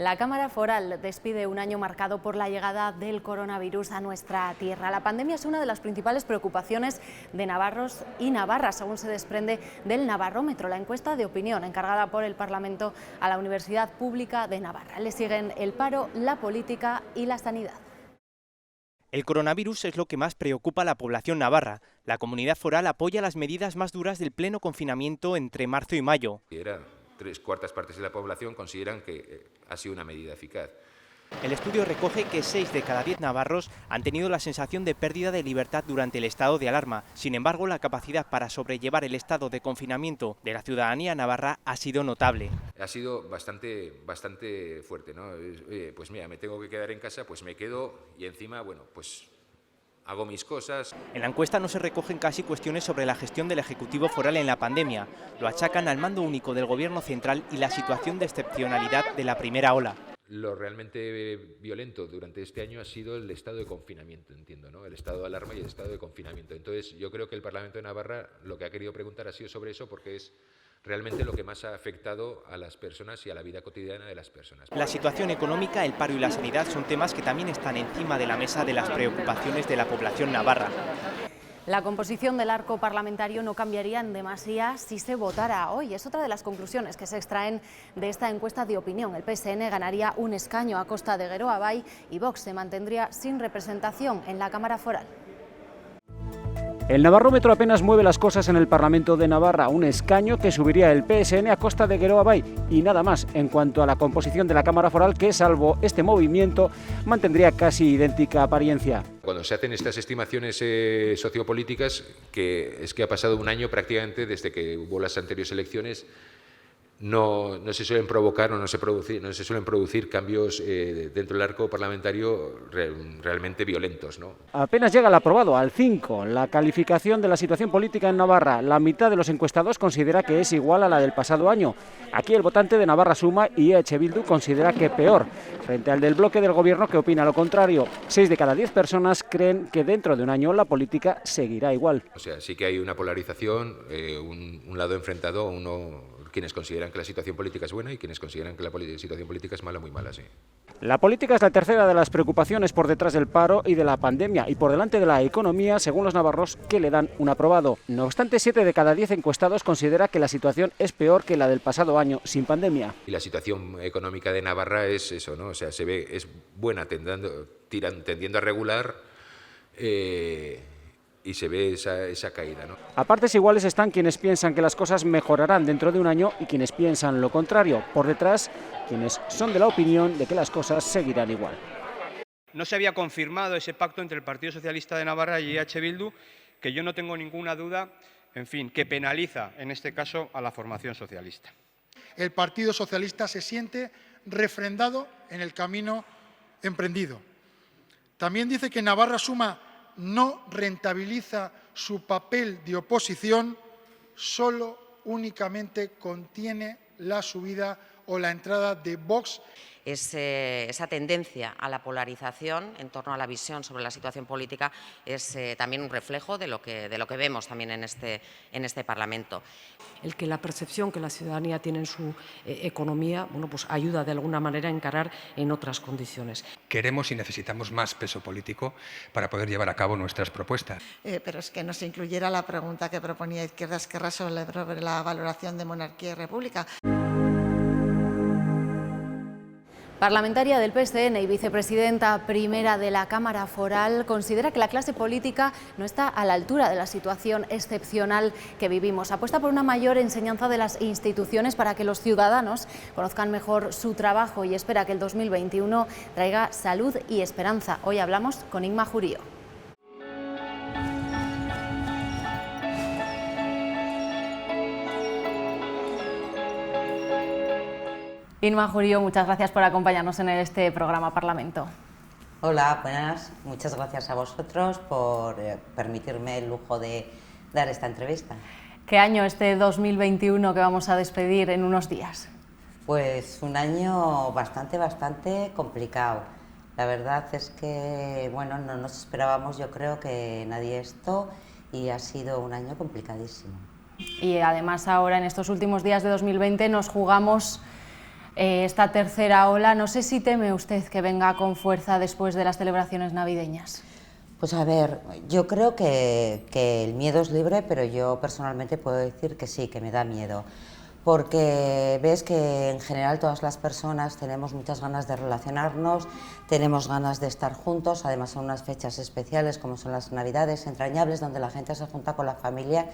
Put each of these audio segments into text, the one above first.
La Cámara Foral despide un año marcado por la llegada del coronavirus a nuestra tierra. La pandemia es una de las principales preocupaciones de navarros y navarras, según se desprende del Navarrómetro, la encuesta de opinión encargada por el Parlamento a la Universidad Pública de Navarra. Le siguen el paro, la política y la sanidad. El coronavirus es lo que más preocupa a la población navarra. La comunidad foral apoya las medidas más duras del pleno confinamiento entre marzo y mayo. Era 3/4 partes de la población consideran que ha sido una medida eficaz. El estudio recoge que 6 de cada 10 navarros han tenido la sensación de pérdida de libertad durante el estado de alarma. Sin embargo, la capacidad para sobrellevar el estado de confinamiento de la ciudadanía navarra ha sido notable. Ha sido bastante fuerte, ¿no? Pues mira, me tengo que quedar en casa, pues me quedo y encima, bueno, pues hago mis cosas. En la encuesta no se recogen casi cuestiones sobre la gestión del Ejecutivo foral en la pandemia. Lo achacan al mando único del Gobierno central y la situación de excepcionalidad de la primera ola. Lo realmente violento durante este año ha sido el estado de confinamiento, entiendo, ¿no? El estado de alarma y el estado de confinamiento. Entonces, yo creo que el Parlamento de Navarra lo que ha querido preguntar ha sido sobre eso, porque es realmente lo que más ha afectado a las personas y a la vida cotidiana de las personas. La situación económica, el paro y la sanidad son temas que también están encima de la mesa de las preocupaciones de la población navarra. La composición del arco parlamentario no cambiaría en demasía si se votara hoy. Es otra de las conclusiones que se extraen de esta encuesta de opinión. El PSN ganaría un escaño a costa de Geroa Bai y Vox se mantendría sin representación en la Cámara Foral. El Navarrómetro apenas mueve las cosas en el Parlamento de Navarra, un escaño que subiría el PSN a costa de Geroa Bai y nada más en cuanto a la composición de la Cámara Foral, que salvo este movimiento mantendría casi idéntica apariencia. Cuando se hacen estas estimaciones sociopolíticas, que es que ha pasado un año prácticamente desde que hubo las anteriores elecciones, no se suelen provocar o no se suelen producir cambios dentro del arco parlamentario realmente violentos, ¿no? Apenas llega el aprobado, al 5, la calificación de la situación política en Navarra. La mitad de los encuestados considera que es igual a la del pasado año. Aquí el votante de Navarra Suma y EH Bildu considera que peor, frente al del bloque del gobierno que opina lo contrario. 6 de cada 10 personas creen que dentro de un año la política seguirá igual. O sea, sí que hay una polarización, un lado enfrentado, quienes consideran que la situación política es buena y quienes consideran que la situación política es mala, muy mala, sí. La política es la tercera de las preocupaciones por detrás del paro y de la pandemia y por delante de la economía, según los navarros que le dan un aprobado. No obstante, 7 de cada 10 encuestados considera que la situación es peor que la del pasado año sin pandemia. Y la situación económica de Navarra es eso, ¿no? O sea, se ve, es buena, tendiendo a regular, y se ve esa caída, ¿no? A partes iguales están quienes piensan que las cosas mejorarán dentro de un año y quienes piensan lo contrario. Por detrás, quienes son de la opinión de que las cosas seguirán igual. No se había confirmado ese pacto entre el Partido Socialista de Navarra y EH Bildu, que yo no tengo ninguna duda, en fin, que penaliza en este caso a la formación socialista. El Partido Socialista se siente refrendado en el camino emprendido. También dice que Navarra Suma no rentabiliza su papel de oposición, solo únicamente contiene la subida o la entrada de Vox. Esa tendencia a la polarización en torno a la visión sobre la situación política es también un reflejo de lo que vemos también en este Parlamento. El que la percepción que la ciudadanía tiene en su economía, bueno, pues ayuda de alguna manera a encarar en otras condiciones. Queremos y necesitamos más peso político para poder llevar a cabo nuestras propuestas. Pero es que no se incluyera la pregunta que proponía Izquierda Esquerra sobre la valoración de monarquía y república. Parlamentaria del PSN y vicepresidenta primera de la Cámara Foral considera que la clase política no está a la altura de la situación excepcional que vivimos. Apuesta por una mayor enseñanza de las instituciones para que los ciudadanos conozcan mejor su trabajo y espera que el 2021 traiga salud y esperanza. Hoy hablamos con Inma Jurío. Inma Jurío, muchas gracias por acompañarnos en este programa Parlamento. Hola, buenas. Muchas gracias a vosotros por permitirme el lujo de dar esta entrevista. ¿Qué año este 2021 que vamos a despedir en unos días? Pues un año bastante complicado. La verdad es que, bueno, no nos esperábamos, yo creo que nadie esto, y ha sido un año complicadísimo. Y además ahora en estos últimos días de 2020 nos jugamos esta tercera ola. No sé si teme usted que venga con fuerza después de las celebraciones navideñas. Pues a ver, yo creo que el miedo es libre, pero yo personalmente puedo decir que sí, que me da miedo. Porque ves que en general todas las personas tenemos muchas ganas de relacionarnos, tenemos ganas de estar juntos, además son unas fechas especiales como son las Navidades, entrañables, donde la gente se junta con la familia,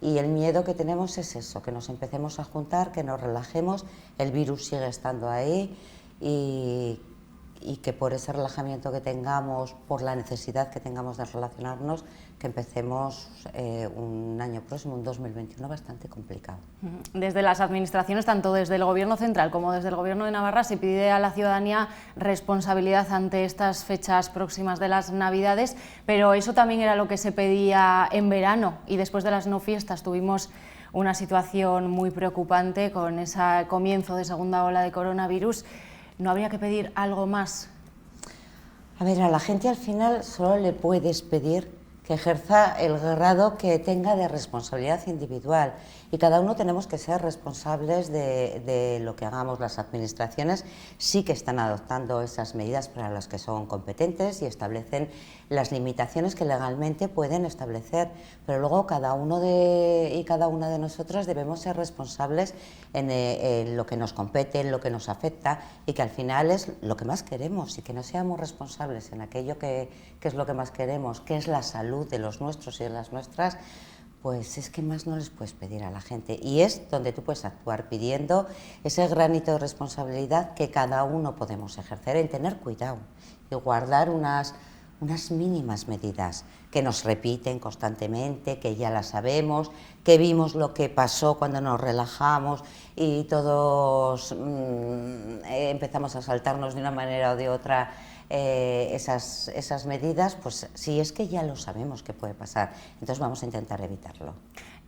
y el miedo que tenemos es eso, que nos empecemos a juntar, que nos relajemos, el virus sigue estando ahí y que por ese relajamiento que tengamos, por la necesidad que tengamos de relacionarnos, que empecemos un año próximo, un 2021, bastante complicado. Desde las administraciones, tanto desde el Gobierno central como desde el Gobierno de Navarra, se pide a la ciudadanía responsabilidad ante estas fechas próximas de las Navidades, pero eso también era lo que se pedía en verano, y después de las no fiestas tuvimos una situación muy preocupante con ese comienzo de segunda ola de coronavirus. ¿No habría que pedir algo más? A ver, a la gente al final solo le puedes pedir que ejerza el grado que tenga de responsabilidad individual, y cada uno tenemos que ser responsables de lo que hagamos. Las administraciones sí que están adoptando esas medidas para las que son competentes y establecen las limitaciones que legalmente pueden establecer, pero luego cada uno y cada una de nosotras debemos ser responsables en lo que nos compete, en lo que nos afecta, y que al final es lo que más queremos, y que no seamos responsables en aquello que es lo que más queremos, que es la salud de los nuestros y de las nuestras. Pues es que más no les puedes pedir a la gente, y es donde tú puedes actuar pidiendo ese granito de responsabilidad que cada uno podemos ejercer, en tener cuidado y guardar unas mínimas medidas que nos repiten constantemente, que ya las sabemos, que vimos lo que pasó cuando nos relajamos y todos empezamos a saltarnos de una manera o de otra esas medidas. Pues sí, es que ya lo sabemos que puede pasar, entonces vamos a intentar evitarlo.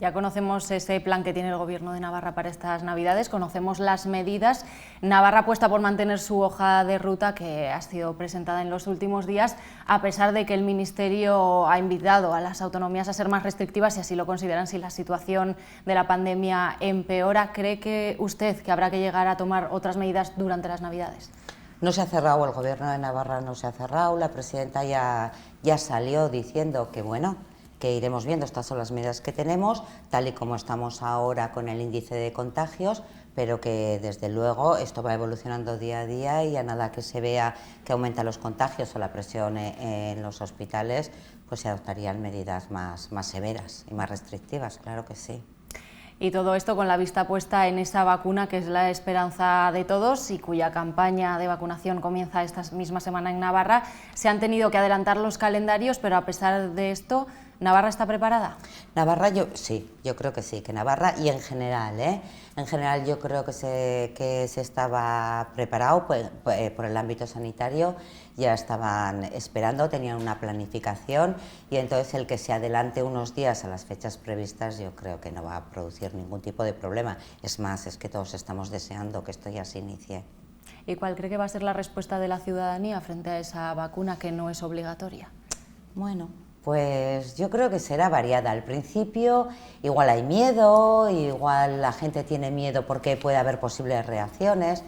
Ya conocemos ese plan que tiene el Gobierno de Navarra para estas Navidades, conocemos las medidas. Navarra apuesta por mantener su hoja de ruta que ha sido presentada en los últimos días, a pesar de que el Ministerio ha invitado a las autonomías a ser más restrictivas, si así lo consideran, si la situación de la pandemia empeora. ¿Cree que usted que habrá que llegar a tomar otras medidas durante las Navidades? No se ha cerrado, el Gobierno de Navarra no se ha cerrado, la presidenta ya salió diciendo que bueno, que iremos viendo, estas son las medidas que tenemos, tal y como estamos ahora con el índice de contagios, pero que desde luego esto va evolucionando día a día, y a nada que se vea que aumentan los contagios o la presión en los hospitales, pues se adoptarían medidas más severas y más restrictivas, claro que sí. Y todo esto con la vista puesta en esa vacuna que es la esperanza de todos y cuya campaña de vacunación comienza esta misma semana en Navarra. Se han tenido que adelantar los calendarios, pero a pesar de esto, ¿Navarra está preparada? Navarra, sí, yo creo que sí, que Navarra, y en general, en general yo creo que se estaba preparado por el ámbito sanitario, ya estaban esperando, tenían una planificación, y entonces el que se adelante unos días a las fechas previstas yo creo que no va a producir ningún tipo de problema. Es más, es que todos estamos deseando que esto ya se inicie. ¿Y cuál cree que va a ser la respuesta de la ciudadanía frente a esa vacuna que no es obligatoria? Bueno, pues yo creo que será variada. Al principio igual hay miedo, igual la gente tiene miedo porque puede haber posibles reacciones,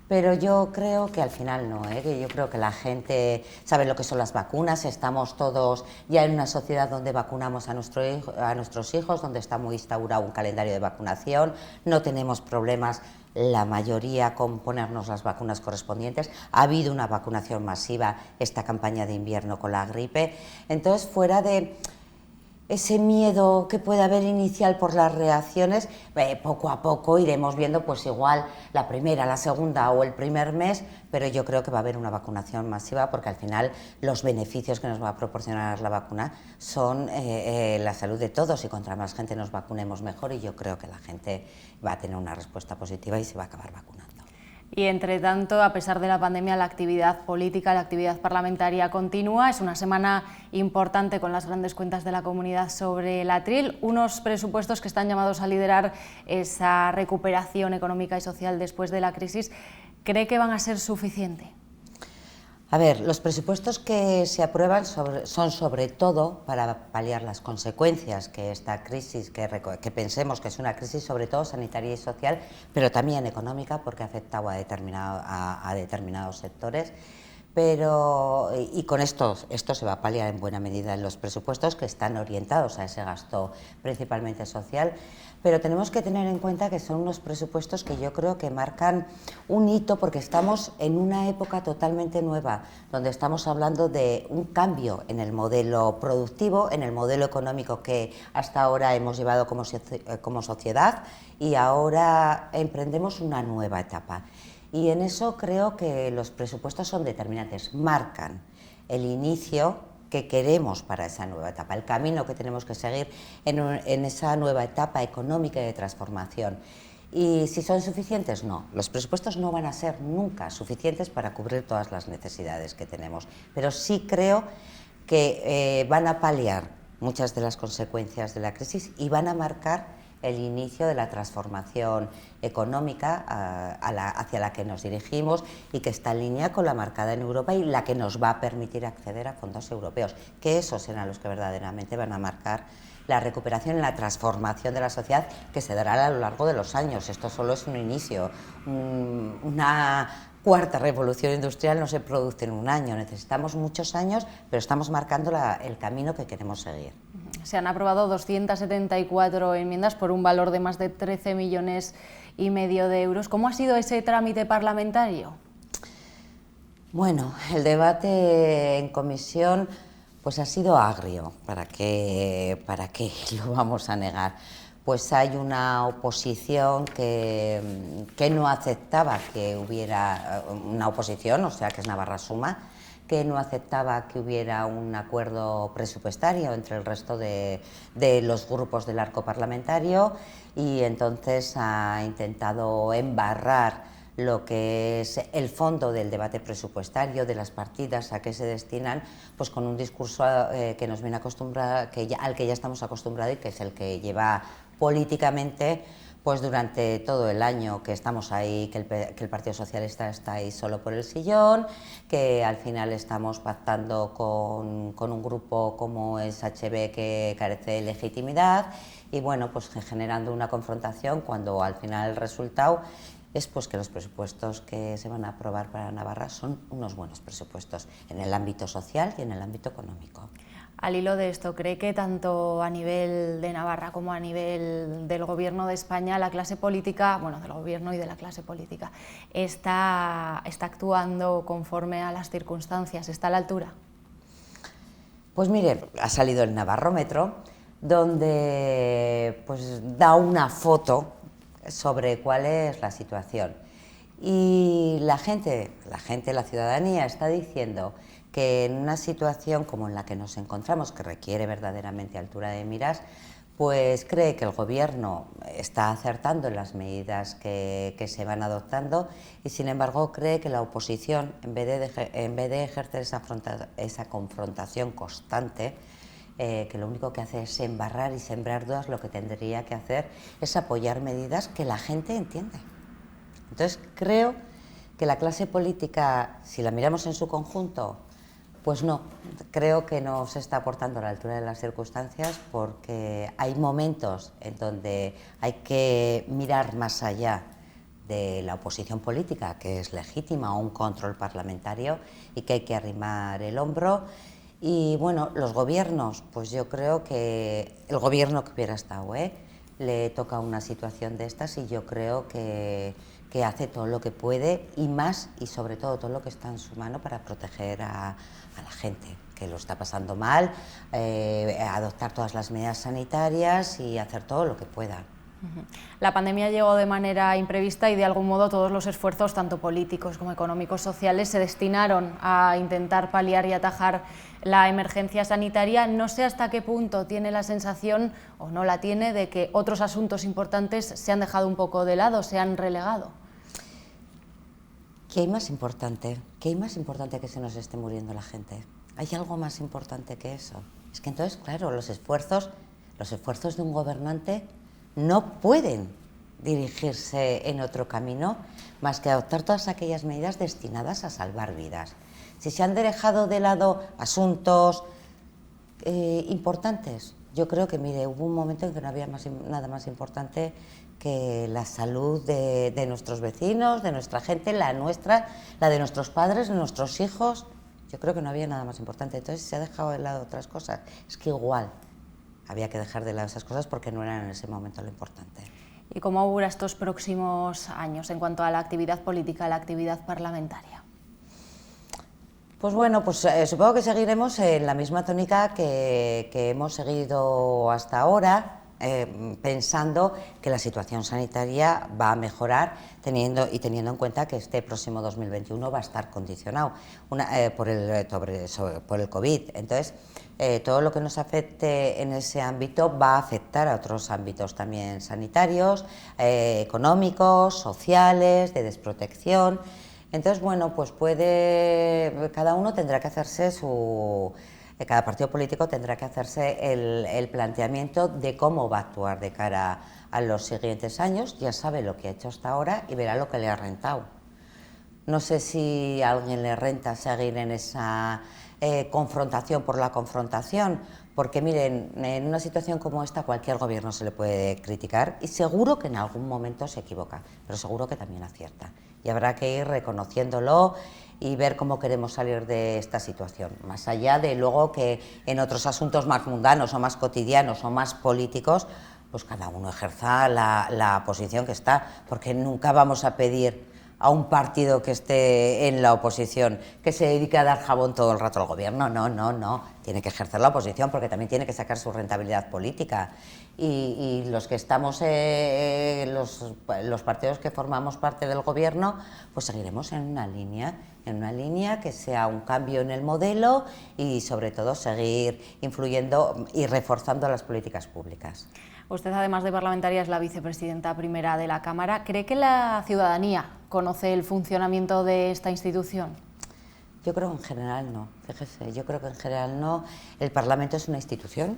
pero yo creo que al final no, que yo creo que la gente sabe lo que son las vacunas, estamos todos ya en una sociedad donde vacunamos a nuestros hijos, donde está muy instaurado un calendario de vacunación, no tenemos problemas la mayoría con ponernos las vacunas correspondientes. Ha habido una vacunación masiva esta campaña de invierno con la gripe, entonces fuera de ese miedo que puede haber inicial por las reacciones, poco a poco iremos viendo pues igual la primera, la segunda o el primer mes, pero yo creo que va a haber una vacunación masiva, porque al final los beneficios que nos va a proporcionar la vacuna son la salud de todos, y contra más gente nos vacunemos mejor, y yo creo que la gente va a tener una respuesta positiva y se va a acabar vacunando. Y entre tanto, a pesar de la pandemia, la actividad política, la actividad parlamentaria continúa. Es una semana importante con las grandes cuentas de la comunidad sobre el atril, unos presupuestos que están llamados a liderar esa recuperación económica y social después de la crisis. ¿Cree que van a ser suficientes? A ver, los presupuestos que se aprueban son sobre todo para paliar las consecuencias que esta crisis, que pensemos que es una crisis sobre todo sanitaria y social, pero también económica porque ha afectado a determinados sectores. Y con esto se va a paliar en buena medida en los presupuestos que están orientados a ese gasto principalmente social, pero tenemos que tener en cuenta que son unos presupuestos que yo creo que marcan un hito porque estamos en una época totalmente nueva, donde estamos hablando de un cambio en el modelo productivo, en el modelo económico que hasta ahora hemos llevado como sociedad y ahora emprendemos una nueva etapa. Y en eso creo que los presupuestos son determinantes, marcan el inicio que queremos para esa nueva etapa, el camino que tenemos que seguir en esa nueva etapa económica y de transformación. Y si son suficientes, no. Los presupuestos no van a ser nunca suficientes para cubrir todas las necesidades que tenemos, pero sí creo que van a paliar muchas de las consecuencias de la crisis y van a marcar el inicio de la transformación económica hacia la que nos dirigimos y que está en línea con la marcada en Europa y la que nos va a permitir acceder a fondos europeos, que esos serán los que verdaderamente van a marcar la recuperación y la transformación de la sociedad que se dará a lo largo de los años. Esto solo es un inicio. Una cuarta revolución industrial no se produce en un año, necesitamos muchos años, pero estamos marcando el camino que queremos seguir. Se han aprobado 274 enmiendas por un valor de más de 13,5 millones de euros. ¿Cómo ha sido ese trámite parlamentario? Bueno, el debate en comisión pues ha sido agrio, ¿para qué lo vamos a negar? Pues hay una oposición que no aceptaba que hubiera una oposición, o sea que es Navarra Suma, que no aceptaba que hubiera un acuerdo presupuestario entre el resto de los grupos del arco parlamentario y entonces ha intentado embarrar lo que es el fondo del debate presupuestario, de las partidas a qué se destinan, pues con un discurso que nos viene acostumbrado, al que ya estamos acostumbrados y que es el que lleva políticamente pues durante todo el año, que estamos ahí, que el Partido Socialista está ahí solo por el sillón, que al final estamos pactando con un grupo como es HB que carece de legitimidad y bueno, pues generando una confrontación cuando al final el resultado es pues que los presupuestos que se van a aprobar para Navarra son unos buenos presupuestos en el ámbito social y en el ámbito económico. Al hilo de esto, ¿cree que tanto a nivel de Navarra como a nivel del Gobierno de España, la clase política, bueno, del Gobierno y de la clase política, está actuando conforme a las circunstancias, está a la altura? Pues mire, ha salido el Navarrómetro, donde pues da una foto sobre cuál es la situación. Y la ciudadanía está diciendo que en una situación como en la que nos encontramos, que requiere verdaderamente altura de miras, pues cree que el Gobierno está acertando en las medidas que se van adoptando y, sin embargo, cree que la oposición, en vez de ejercer esa confrontación constante, que lo único que hace es embarrar y sembrar dudas, lo que tendría que hacer es apoyar medidas que la gente entiende. Entonces, creo que la clase política, si la miramos en su conjunto, pues no, creo que no se está aportando a la altura de las circunstancias porque hay momentos en donde hay que mirar más allá de la oposición política, que es legítima, o un control parlamentario, y que hay que arrimar el hombro. Y bueno, los gobiernos, pues yo creo que el gobierno que hubiera estado, le toca una situación de estas y yo creo que hace todo lo que puede y más y sobre todo todo lo que está en su mano para proteger a la gente que lo está pasando mal, adoptar todas las medidas sanitarias y hacer todo lo que pueda. La pandemia llegó de manera imprevista y de algún modo todos los esfuerzos, tanto políticos como económicos, sociales, se destinaron a intentar paliar y atajar la emergencia sanitaria. No sé hasta qué punto tiene la sensación, o no la tiene, de que otros asuntos importantes se han dejado un poco de lado, se han relegado. ¿Qué hay más importante? ¿Qué hay más importante que se nos esté muriendo la gente? ¿Hay algo más importante que eso? Es que entonces, claro, los esfuerzos de un gobernante no pueden dirigirse en otro camino más que adoptar todas aquellas medidas destinadas a salvar vidas. Si se han dejado de lado asuntos importantes, yo creo que, mire, hubo un momento en que no había nada más importante que la salud de nuestros vecinos, de nuestra gente, la nuestra, la de nuestros padres, de nuestros hijos. Yo creo que no había nada más importante. Entonces se ha dejado de lado otras cosas. Es que igual había que dejar de lado esas cosas porque no eran en ese momento lo importante. ¿Y cómo augura estos próximos años en cuanto a la actividad política, la actividad parlamentaria? Pues bueno, pues supongo que seguiremos en la misma tónica que hemos seguido hasta ahora, pensando que la situación sanitaria va a mejorar teniendo en cuenta que este próximo 2021 va a estar condicionado por el COVID. Entonces, todo lo que nos afecte en ese ámbito va a afectar a otros ámbitos también sanitarios, económicos, sociales, de desprotección. Entonces, bueno, pues cada uno tendrá que hacerse cada partido político tendrá que hacerse el planteamiento de cómo va a actuar de cara a los siguientes años. Ya sabe lo que ha hecho hasta ahora y verá lo que le ha rentado. No sé si a alguien le renta seguir en esa confrontación por la confrontación, porque miren, en una situación como esta cualquier gobierno se le puede criticar y seguro que en algún momento se equivoca, pero seguro que también acierta. Y habrá que ir reconociéndolo y ver cómo queremos salir de esta situación, más allá de luego que en otros asuntos más mundanos o más cotidianos o más políticos, pues cada uno ejerza la posición que está, porque nunca vamos a pedir a un partido que esté en la oposición que se dedique a dar jabón todo el rato al gobierno. No, tiene que ejercer la oposición porque también tiene que sacar su rentabilidad política. Y los que estamos, los partidos que formamos parte del gobierno, pues seguiremos en una línea que sea un cambio en el modelo y sobre todo seguir influyendo y reforzando las políticas públicas. Usted, además de parlamentaria, es la vicepresidenta primera de la Cámara. ¿Cree que la ciudadanía conoce el funcionamiento de esta institución? Yo creo que en general no, fíjese, yo creo que en general no. El Parlamento es una institución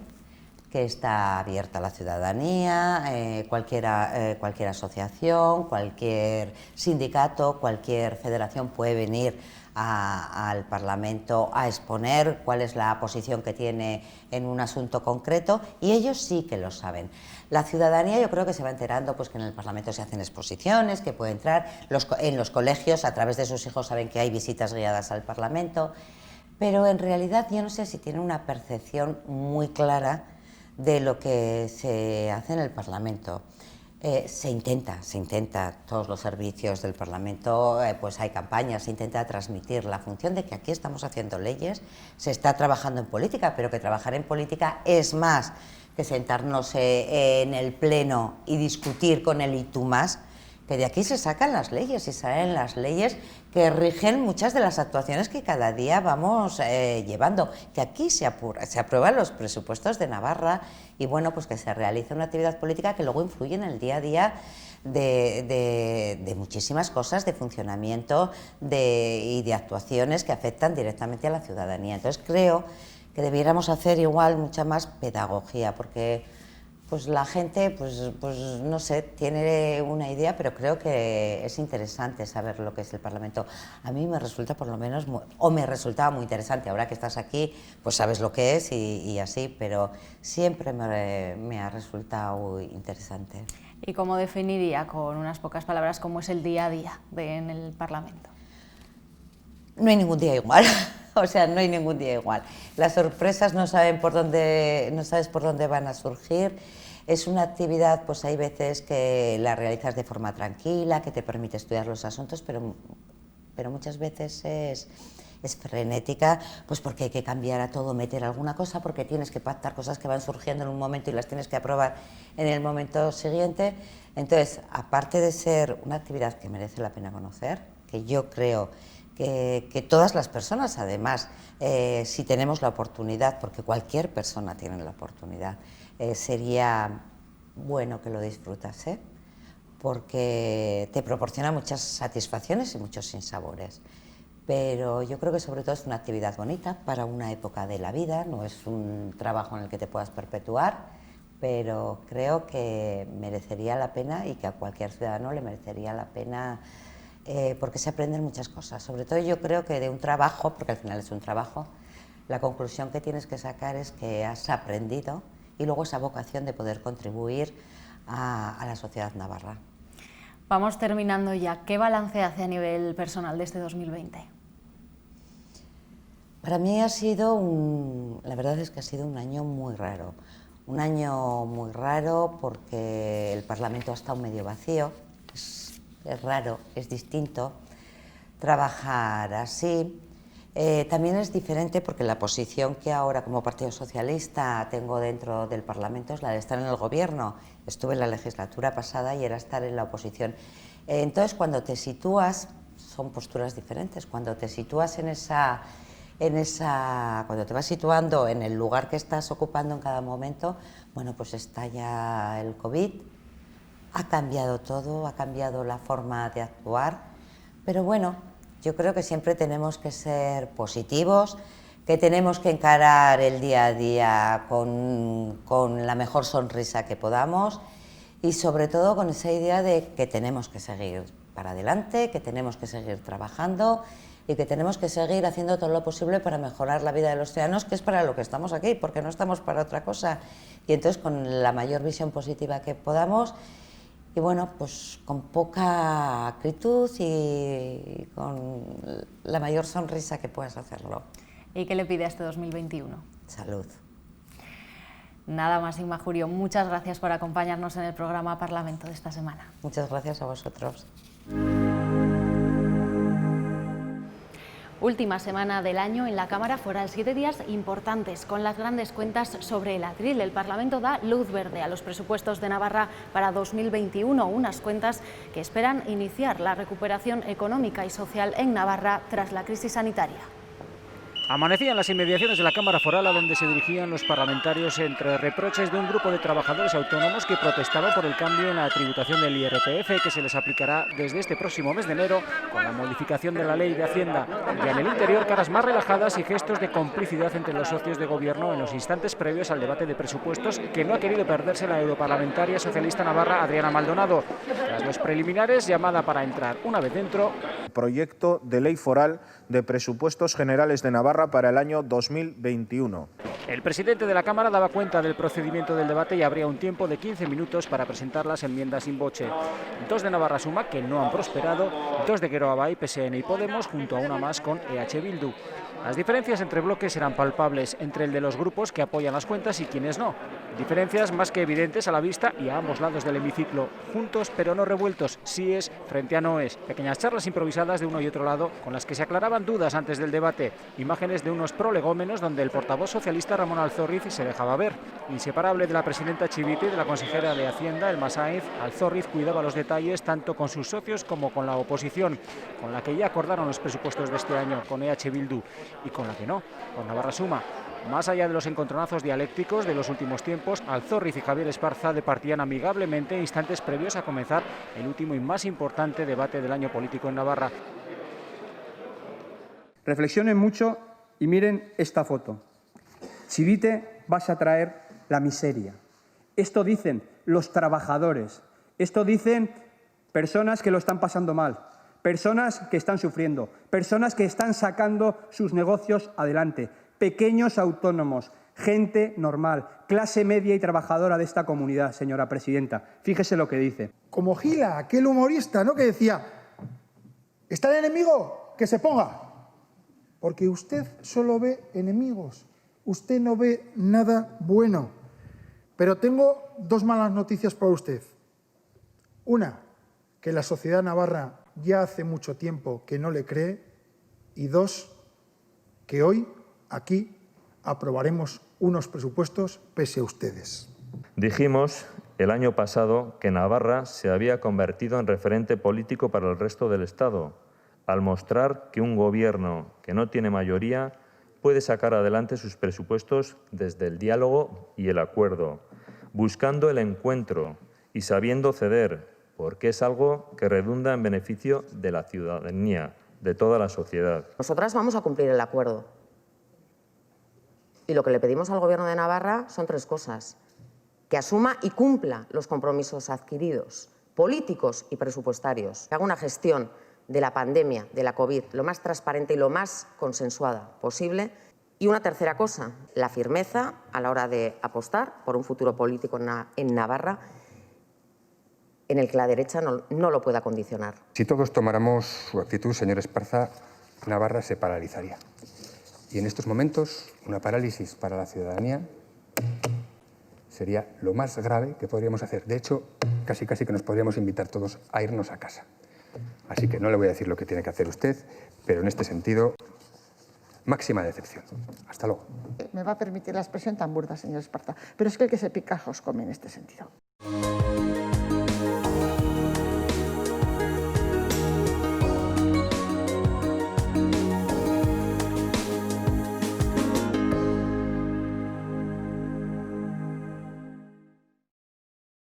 que está abierta a la ciudadanía, cualquier asociación, cualquier sindicato, cualquier federación puede venir al Parlamento a exponer cuál es la posición que tiene en un asunto concreto y ellos sí que lo saben. La ciudadanía yo creo que se va enterando pues que en el Parlamento se hacen exposiciones, que puede entrar, en los colegios a través de sus hijos saben que hay visitas guiadas al Parlamento, pero en realidad yo no sé si tienen una percepción muy clara de lo que se hace en el Parlamento. Se intenta, todos los servicios del Parlamento, pues hay campañas, se intenta transmitir la función de que aquí estamos haciendo leyes, se está trabajando en política, pero que trabajar en política es más que sentarnos en el pleno y discutir con el y tú más, que de aquí se sacan las leyes y salen las leyes que rigen muchas de las actuaciones que cada día vamos llevando, que aquí se aprueban los presupuestos de Navarra y bueno, pues que se realiza una actividad política que luego influye en el día a día de muchísimas cosas, de funcionamiento y de actuaciones que afectan directamente a la ciudadanía. Entonces creo que debiéramos hacer igual mucha más pedagogía, porque pues la gente, pues no sé, tiene una idea, pero creo que es interesante saber lo que es el Parlamento. A mí me resulta por lo menos, me resultaba muy interesante. Ahora que estás aquí, pues sabes lo que es y así, pero siempre me ha resultado interesante. ¿Y cómo definiría con unas pocas palabras cómo es el día a día en el Parlamento? No hay ningún día igual. O sea, no hay ningún día igual. Las sorpresas no sabes por dónde van a surgir. Es una actividad, pues hay veces que la realizas de forma tranquila, que te permite estudiar los asuntos, pero muchas veces es frenética, pues porque hay que cambiar a todo, meter alguna cosa, porque tienes que pactar cosas que van surgiendo en un momento y las tienes que aprobar en el momento siguiente. Entonces, aparte de ser una actividad que merece la pena conocer, que yo creo que todas las personas, además, si tenemos la oportunidad, porque cualquier persona tiene la oportunidad, sería bueno que lo disfrutase, porque te proporciona muchas satisfacciones y muchos sinsabores. Pero yo creo que sobre todo es una actividad bonita para una época de la vida, no es un trabajo en el que te puedas perpetuar, pero creo que merecería la pena y que a cualquier ciudadano le merecería la pena porque se aprenden muchas cosas. Sobre todo yo creo que de un trabajo, porque al final es un trabajo, la conclusión que tienes que sacar es que has aprendido y luego esa vocación de poder contribuir a la sociedad navarra. Vamos terminando ya. ¿Qué balance hace a nivel personal de este 2020? Para mí la verdad es que ha sido un año muy raro. Un año muy raro porque el Parlamento ha estado medio vacío. Es raro, es distinto trabajar así. También es diferente porque la posición que ahora como Partido Socialista tengo dentro del Parlamento es la de estar en el Gobierno. Estuve en la legislatura pasada y era estar en la oposición. Entonces, cuando te sitúas, son posturas diferentes. Cuando te sitúas cuando te vas situando en el lugar que estás ocupando en cada momento, bueno, pues está ya el COVID, ha cambiado todo, ha cambiado la forma de actuar, pero bueno, yo creo que siempre tenemos que ser positivos, que tenemos que encarar el día a día con la mejor sonrisa que podamos y sobre todo con esa idea de que tenemos que seguir para adelante, que tenemos que seguir trabajando y que tenemos que seguir haciendo todo lo posible para mejorar la vida de los ciudadanos, que es para lo que estamos aquí, porque no estamos para otra cosa. Y entonces con la mayor visión positiva que podamos y bueno, pues con poca acritud y con la mayor sonrisa que puedas hacerlo. ¿Y qué le pide a este 2021? Salud. Nada más, Inma Jurio. Muchas gracias por acompañarnos en el programa Parlamento de esta semana. Muchas gracias a vosotros. Última semana del año en la Cámara Foral, 7 días importantes con las grandes cuentas sobre el atril. El Parlamento da luz verde a los presupuestos de Navarra para 2021, unas cuentas que esperan iniciar la recuperación económica y social en Navarra tras la crisis sanitaria. Amanecía en las inmediaciones de la Cámara Foral, a donde se dirigían los parlamentarios entre reproches de un grupo de trabajadores autónomos que protestaban por el cambio en la tributación del IRPF que se les aplicará desde este próximo mes de enero con la modificación de la Ley de Hacienda. Y en el interior, caras más relajadas y gestos de complicidad entre los socios de gobierno en los instantes previos al debate de presupuestos que no ha querido perderse la europarlamentaria socialista navarra Adriana Maldonado. Tras los preliminares, llamada para entrar una vez dentro. Proyecto de ley foral de presupuestos generales de Navarra para el año 2021. El presidente de la Cámara daba cuenta del procedimiento del debate y habría un tiempo de 15 minutos para presentar las enmiendas in voce. 2 de Navarra Suma, que no han prosperado, 2 de Geroa Bai, PSN y Podemos, junto a una más con EH Bildu. Las diferencias entre bloques eran palpables entre el de los grupos que apoyan las cuentas y quienes no. Diferencias más que evidentes a la vista y a ambos lados del hemiciclo. Juntos pero no revueltos, síes frente a noes. Pequeñas charlas improvisadas de uno y otro lado con las que se aclaraban dudas antes del debate. Imágenes de unos prolegómenos donde el portavoz socialista Ramón Alzorriz se dejaba ver. Inseparable de la presidenta Chivite y de la consejera de Hacienda, Elma Sáenz, Alzorriz cuidaba los detalles tanto con sus socios como con la oposición, con la que ya acordaron los presupuestos de este año, con EH Bildu, y con la que no, con Navarra Suma. Más allá de los encontronazos dialécticos de los últimos tiempos, Alzorriz y Javier Esparza departían amigablemente instantes previos a comenzar el último y más importante debate del año político en Navarra. Reflexionen mucho y miren esta foto. Chivite, vas a traer la miseria. Esto dicen los trabajadores, esto dicen personas que lo están pasando mal, personas que están sufriendo, personas que están sacando sus negocios adelante, pequeños autónomos, gente normal, clase media y trabajadora de esta comunidad, señora presidenta. Fíjese lo que dice. Como Gila, aquel humorista, ¿no?, que decía, ¿está el enemigo? Que se ponga. Porque usted solo ve enemigos, usted no ve nada bueno. Pero tengo 2 malas noticias para usted. Una, que la sociedad navarra ya hace mucho tiempo que no le cree. Y 2, que hoy aquí aprobaremos unos presupuestos pese a ustedes. Dijimos el año pasado que Navarra se había convertido en referente político para el resto del Estado, al mostrar que un gobierno que no tiene mayoría puede sacar adelante sus presupuestos desde el diálogo y el acuerdo, buscando el encuentro y sabiendo ceder, porque es algo que redunda en beneficio de la ciudadanía, de toda la sociedad. Nosotras vamos a cumplir el acuerdo. Y lo que le pedimos al Gobierno de Navarra son 3 cosas. Que asuma y cumpla los compromisos adquiridos, políticos y presupuestarios. Que haga una gestión de la pandemia, de la COVID, lo más transparente y lo más consensuada posible. Y una tercera cosa, la firmeza a la hora de apostar por un futuro político en Navarra en el que la derecha no lo pueda condicionar. Si todos tomáramos su actitud, señor Esparza, Navarra se paralizaría. Y en estos momentos, una parálisis para la ciudadanía sería lo más grave que podríamos hacer. De hecho, casi que nos podríamos invitar todos a irnos a casa. Así que no le voy a decir lo que tiene que hacer usted, pero en este sentido, máxima decepción. Hasta luego. Me va a permitir la expresión tan burda, señor Esparza, pero es que el que se pica os come en este sentido.